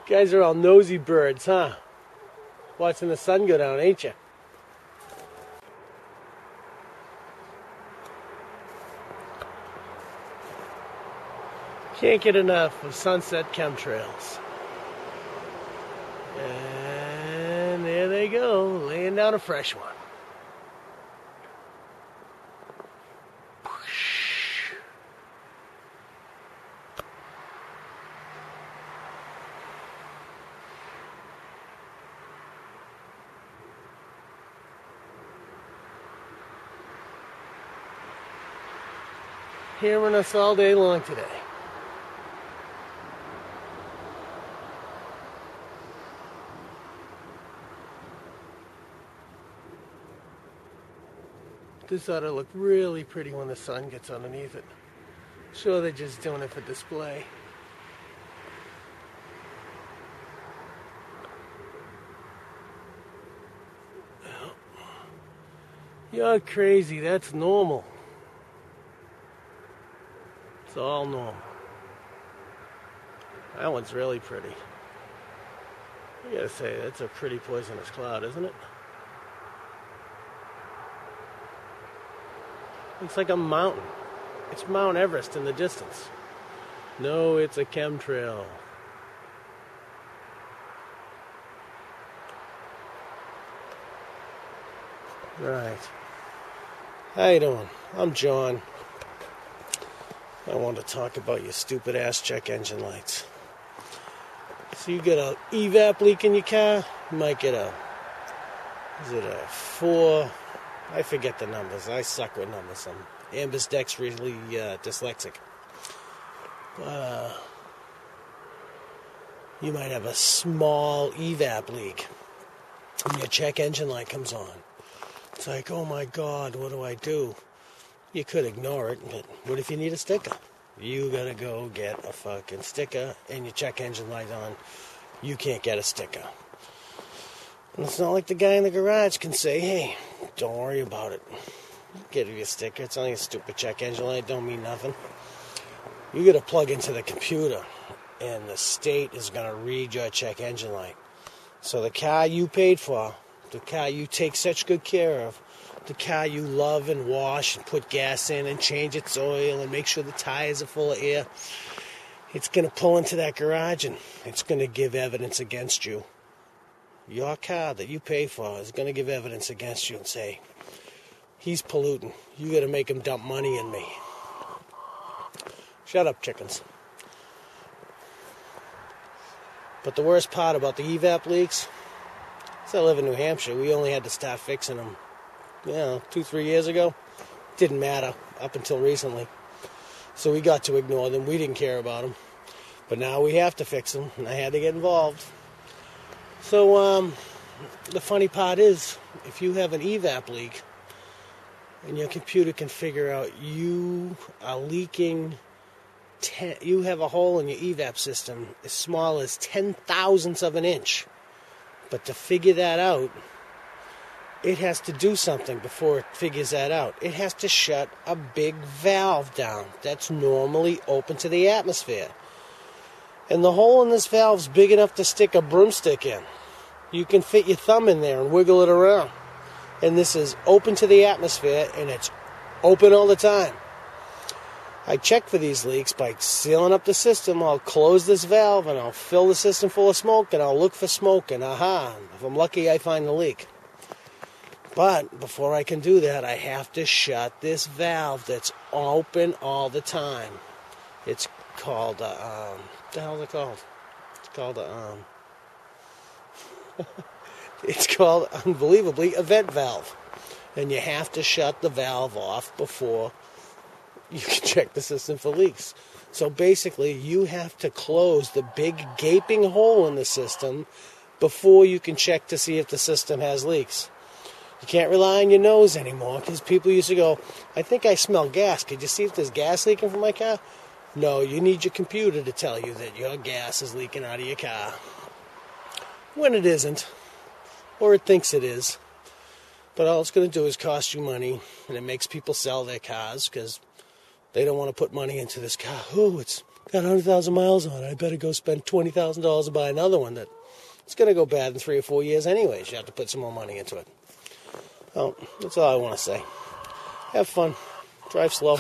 Guys are all nosy birds, huh? Watching the sun go down, ain't you? Can't get enough of sunset chemtrails. And there they go, laying down a fresh one. Hearing us all day long today. This ought to look really pretty when the sun gets underneath it. Sure, they're just doing it for display. You're crazy, that's normal. It's all normal. That one's really pretty. I gotta say, that's a pretty poisonous cloud, isn't it? Looks like a mountain. It's Mount Everest in the distance. No, it's a chemtrail. Right. How you doing? I'm John. I want to talk about your stupid ass check engine lights. So you get a evap leak in your car, you might get a, is it a 4? I forget the numbers. I suck with numbers. I'm ambidextrously dyslexic. But you might have a small evap leak and your check engine light comes on. It's like, oh my God, what do I do? You could ignore it, but what if you need a sticker? You gotta go get a fucking sticker and your check engine light on. You can't get a sticker. And it's not like the guy in the garage can say, hey, don't worry about it. Get you a sticker. It's only a stupid check engine light. Don't mean nothing. You gotta plug into the computer and the state is gonna read your check engine light. So the car you paid for, the car you take such good care of, the car you love and wash and put gas in and change its oil and make sure the tires are full of air, it's going to pull into that garage and it's going to give evidence against you. Your car that you pay for is going to give evidence against you and say, he's polluting. You got to make him dump money in me. Shut up, chickens. But the worst part about the evap leaks, is I live in New Hampshire. We only had to start fixing them, 2-3 years ago. Didn't matter up until recently. So we got to ignore them. We didn't care about them. But now we have to fix them, and I had to get involved. So the funny part is, if you have an evap leak, and your computer can figure out you are leaking, you have a hole in your evap system as small as 10,000ths of an inch. But to figure that out, it has to do something before it figures that out. It has to shut a big valve down that's normally open to the atmosphere. And the hole in this valve is big enough to stick a broomstick in. You can fit your thumb in there and wiggle it around. And this is open to the atmosphere, and it's open all the time. I check for these leaks by sealing up the system. I'll close this valve, and I'll fill the system full of smoke, and I'll look for smoke, and if I'm lucky, I find the leak. But before I can do that, I have to shut this valve that's open all the time. It's called, what the hell is it called? It's called, it's called, unbelievably, a vent valve. And you have to shut the valve off before you can check the system for leaks. So basically, you have to close the big gaping hole in the system before you can check to see if the system has leaks. You can't rely on your nose anymore, because people used to go, I think I smell gas. Could you see if there's gas leaking from my car? No, you need your computer to tell you that your gas is leaking out of your car. When it isn't, or it thinks it is. But all it's going to do is cost you money, and it makes people sell their cars, because they don't want to put money into this car. Oh, it's got 100,000 miles on it. I better go spend $20,000 to buy another one that it's going to go bad in 3 or 4 years anyways. You have to put some more money into it. Oh, that's all I want to say. Have fun. Drive slow.